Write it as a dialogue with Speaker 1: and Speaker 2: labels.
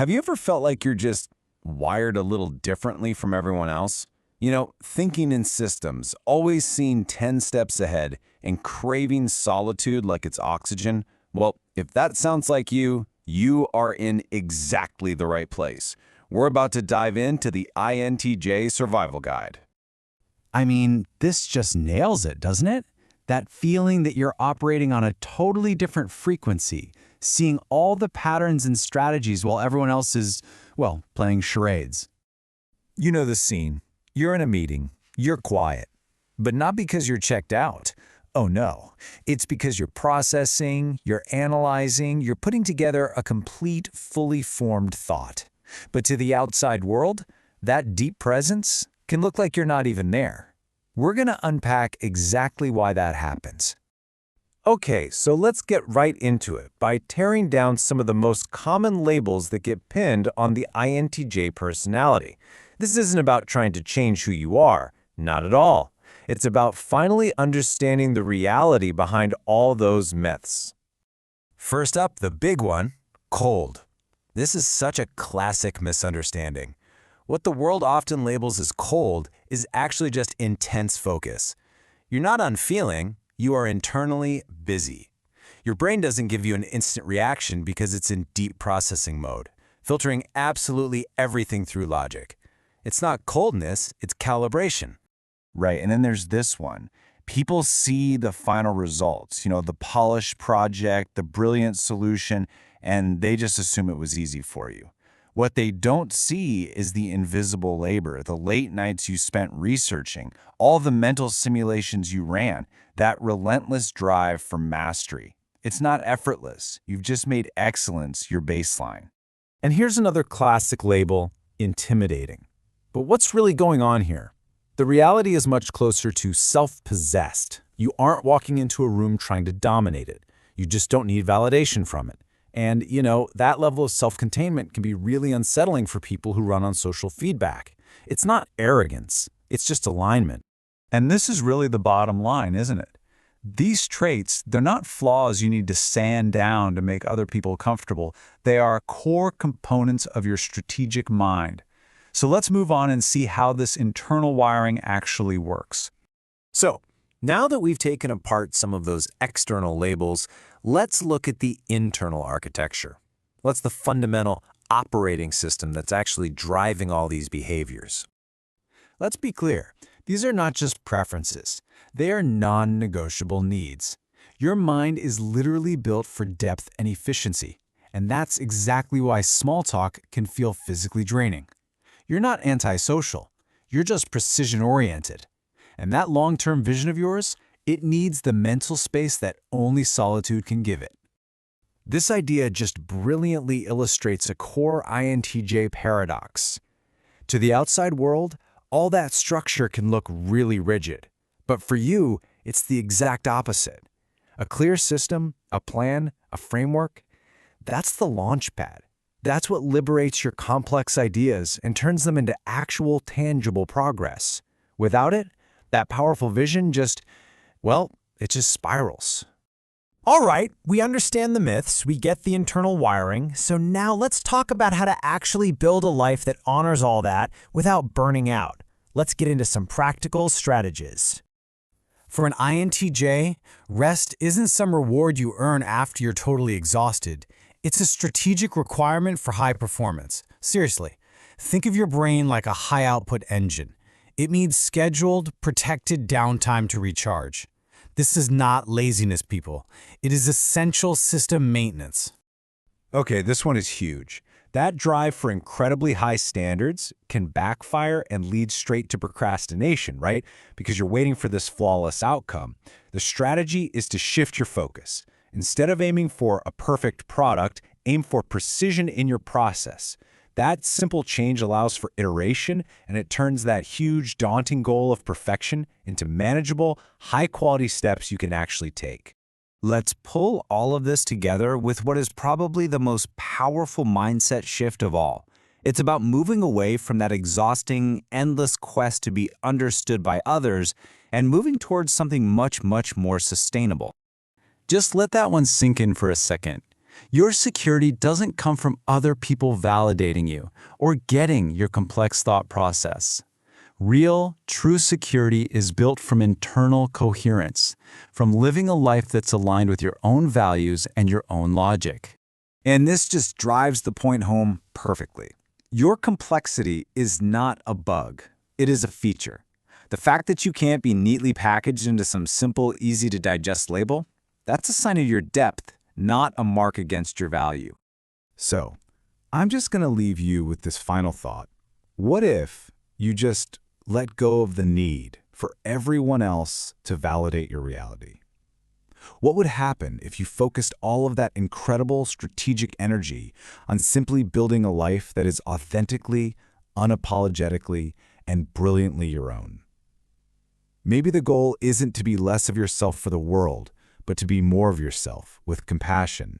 Speaker 1: Have you ever felt like you're just wired a little differently from everyone else? You know, thinking in systems, always seeing 10 steps ahead, and craving solitude like it's oxygen? Well, if that sounds like you are in exactly the right place. We're about to dive into the INTJ Survival Guide.
Speaker 2: I mean, this just nails it, doesn't it? That feeling that you're operating on a totally different frequency, seeing all the patterns and strategies while everyone else is, well, playing charades.
Speaker 3: You know the scene. You're in a meeting. You're quiet. But not because you're checked out. Oh no. It's because you're processing, you're analyzing, you're putting together a complete, fully formed thought. But to the outside world, that deep presence can look like you're not even there. We're going to unpack exactly why that happens.
Speaker 4: Okay, so let's get right into it by tearing down some of the most common labels that get pinned on the INTJ personality. This isn't about trying to change who you are, not at all. It's about finally understanding the reality behind all those myths.
Speaker 3: First up, the big one, cold. This is such a classic misunderstanding. What the world often labels as cold is actually just intense focus. You're not unfeeling, you are internally busy. Your brain doesn't give you an instant reaction because it's in deep processing mode, filtering absolutely everything through logic. It's not coldness, it's calibration.
Speaker 2: Right, and then there's this one. People see the final results, the polished project, the brilliant solution, and they just assume it was easy for you. What they don't see is the invisible labor, the late nights you spent researching, all the mental simulations you ran, that relentless drive for mastery. It's not effortless. You've just made excellence your baseline.
Speaker 4: And here's another classic label, intimidating. But what's really going on here? The reality is much closer to self-possessed. You aren't walking into a room trying to dominate it. You just don't need validation from it. And, that level of self-containment can be really unsettling for people who run on social feedback. It's not arrogance. It's just alignment.
Speaker 2: And this is really the bottom line, isn't it? These traits, they're not flaws you need to sand down to make other people comfortable. They are core components of your strategic mind. So let's move on and see how this internal wiring actually works.
Speaker 4: So, now that we've taken apart some of those external labels, let's look at the internal architecture. What's the fundamental operating system that's actually driving all these behaviors? Let's be clear. These are not just preferences. They are non-negotiable needs. Your mind is literally built for depth and efficiency, and that's exactly why small talk can feel physically draining. You're not antisocial. You're just precision-oriented. And that long-term vision of yours, it needs the mental space that only solitude can give it. This idea just brilliantly illustrates a core INTJ paradox. To the outside world, all that structure can look really rigid. But for you, it's the exact opposite. A clear system, a plan, a framework, that's the launch pad. That's what liberates your complex ideas and turns them into actual, tangible progress. Without it, that powerful vision it just spirals. All right, we understand the myths, we get the internal wiring, so now let's talk about how to actually build a life that honors all that without burning out. Let's get into some practical strategies. For an INTJ, rest isn't some reward you earn after you're totally exhausted. It's a strategic requirement for high performance. Seriously, think of your brain like a high-output engine. It needs scheduled, protected downtime to recharge. This is not laziness, people. It is essential system maintenance.
Speaker 1: Okay, this one is huge. That drive for incredibly high standards can backfire and lead straight to procrastination, right? Because you're waiting for this flawless outcome. The strategy is to shift your focus. Instead of aiming for a perfect product, aim for precision in your process. That simple change allows for iteration, and it turns that huge, daunting goal of perfection into manageable, high-quality steps you can actually take.
Speaker 2: Let's pull all of this together with what is probably the most powerful mindset shift of all. It's about moving away from that exhausting, endless quest to be understood by others and moving towards something much, much more sustainable. Just let that one sink in for a second. Your security doesn't come from other people validating you or getting your complex thought process. Real, true security is built from internal coherence, from living a life that's aligned with your own values and your own logic.
Speaker 1: And this just drives the point home perfectly. Your complexity is not a bug. It is a feature. The fact that you can't be neatly packaged into some simple, easy-to-digest label, that's a sign of your depth, not a mark against your value. So, I'm just going to leave you with this final thought. What if you just let go of the need for everyone else to validate your reality? What would happen if you focused all of that incredible strategic energy on simply building a life that is authentically, unapologetically, and brilliantly your own? Maybe the goal isn't to be less of yourself for the world, but to be more of yourself with compassion,